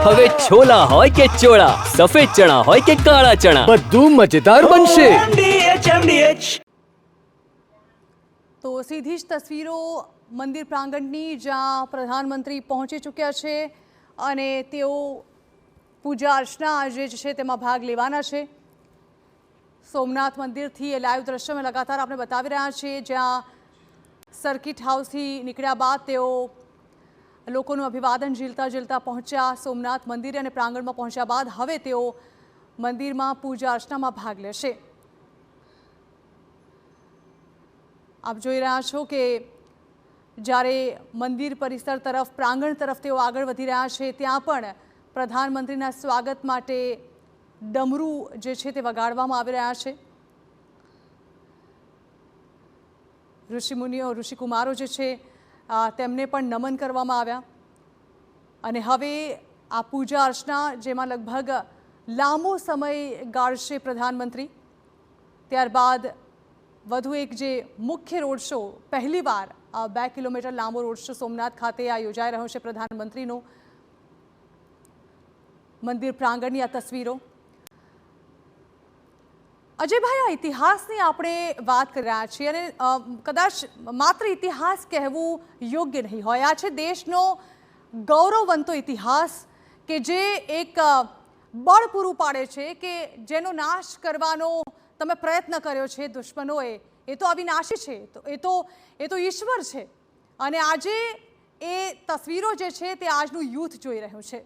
હવે છોલા હોય કે ચોળા, સફેદ ચણા હોય કે કાળા ચણા, બધું મજેદાર બનશે. તો સીધી જ તસવીરો મંદિર પ્રાંગણની, જ્યાં પ્રધાનમંત્રી પહોંચી ચૂક્યા છે અને તેઓ પૂજા અર્ચના આજે જે છે તેમાં ભાગ લેવાના છે. સોમનાથ મંદિરથી એ લાઈવ દ્રશ્ય મેં લગાતાર આપણે બતાવી રહ્યા છીએ, જ્યાં સર્કિટ હાઉસથી નીકળ્યા બાદ તેઓ લોકોનું અભિવાદન ઝીલતા પહોંચ્યા સોમનાથ મંદિરે અને પ્રાંગણમાં પહોંચ્યા બાદ હવે તેઓ મંદિરમાં પૂજા અર્ચનામાં ભાગ લેશે. આપ જોઈ રહ્યા છો કે જ્યારે મંદિર પરિસર તરફ, પ્રાંગણ તરફ તેઓ આગળ વધી રહ્યા છે, ત્યાં પણ પ્રધાનમંત્રીના સ્વાગત માટે ડમરૂ જે છે તે વગાડવામાં આવી રહ્યા છે. ઋષિમુનિઓ, ઋષિકુમારો જે છે તેમને પણ નમન કરવામાં આવ્યા અને હવે આ પૂજા અર્ચના, જેમાં લગભગ લાંબો સમય ગાળશે પ્રધાનમંત્રી, ત્યારબાદ વધુ એક જે મુખ્ય રોડ શો, પહેલીવાર 2 કિલોમીટર લાંબો રોડ શો સોમનાથ ખાતે આ યોજાઈ રહ્યો છે પ્રધાનમંત્રીનો. મંદિર પ્રાંગણની આ તસવીરો. અજયભાઈ, આ ઇતિહાસની આપણે વાત કરી રહ્યા છીએ અને કદાચ માત્ર ઇતિહાસ કહેવું યોગ્ય નહીં હોય. આ છે દેશનો ગૌરવવંતો ઇતિહાસ કે જે એક બળ પૂરું પાડે છે કે જેનો નાશ કરવાનો તમે પ્રયત્ન કર્યો છે દુશ્મનોએ, એ તો અવિનાશી છે, એ તો ઈશ્વર છે. અને આજે એ તસવીરો જે છે તે આજનું યુથ જોઈ રહ્યું છે.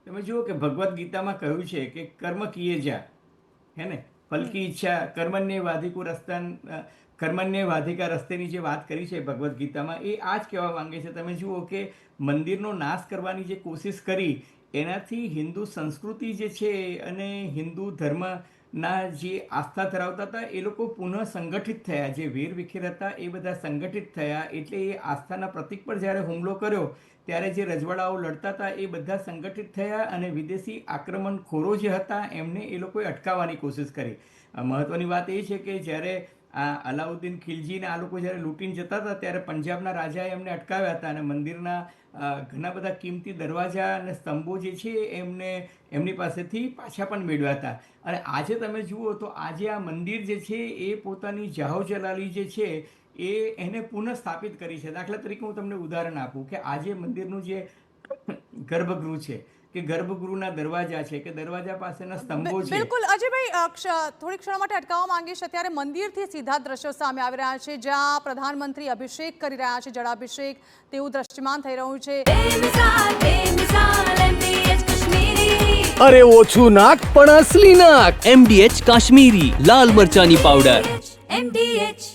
તમે જુઓ કે ભગવદ્ ગીતામાં કહ્યું છે કે કર્મ કિએ જા, હે ને, ફલ કી ઈચ્છા, કર્મણ્ય વાધિકા રસ્તેની જે વાત કરી છે ભગવદ્ ગીતામાં, એ આ જ કહેવા માંગે છે. તમે જુઓ કે મંદિરનો નાશ કરવાની જે કોશિશ કરી, એનાથી હિન્દુ સંસ્કૃતિ જે છે અને હિન્દુ ધર્મના જે આસ્થા ધરાવતા હતા એ લોકો પુનઃ સંગઠિત થયા. જે વેર વિખેર હતા એ બધા સંગઠિત થયા. એટલે એ આસ્થાના પ્રતીક પર જ્યારે હુમલો કર્યો ત્યારે જે રજવાડાઓ લડતા હતા એ બધા સંગઠિત થયા અને વિદેશી આક્રમણખોરો જે હતા એમને એ લોકોએ અટકાવવાની કોશિશ કરી. મહત્ત્વની વાત એ છે કે જ્યારે આ અલાઉદ્દીન ખિલજીને આ લોકો જ્યારે લૂંટીને જતા હતા ત્યારે પંજાબના રાજાએ એમને અટકાવ્યા હતા અને મંદિરના ઘણા બધા કિંમતી દરવાજા અને સ્તંભો જે છે એમની પાસેથી પાછા પણ મેળવ્યા હતા. અને આજે તમે જુઓ તો આજે આ મંદિર જે છે એ પોતાની જાહો જલાલી જે છે એને પુનઃ સ્થાપિત કરી છે. દાખલા તરીકે હું તમને ઉદાહરણ આપું કે આજે મંદિરનું જે ગર્ભગૃહ છે કે ગર્ભગૃહના દરવાજા છે કે દરવાજા પાસેના સ્તંભો છે. બિલકુલ અજયભાઈ, થોડી ક્ષણ માટે અટકાવવા માંગીશ. અત્યારે મંદિરથી સીધા દ્રશ્યો સામે આવી રહ્યા છે, જ્યાં પ્રધાનમંત્રી અભિષેક કરી રહ્યા છે, જળાભિષેક તેવું દ્રશ્યમાન થઈ રહ્યું છે. અરે ઓછું નાક પણ અસલી નાક. MDH કાશ્મીરી લાલ મરચાની પાવડર. MDH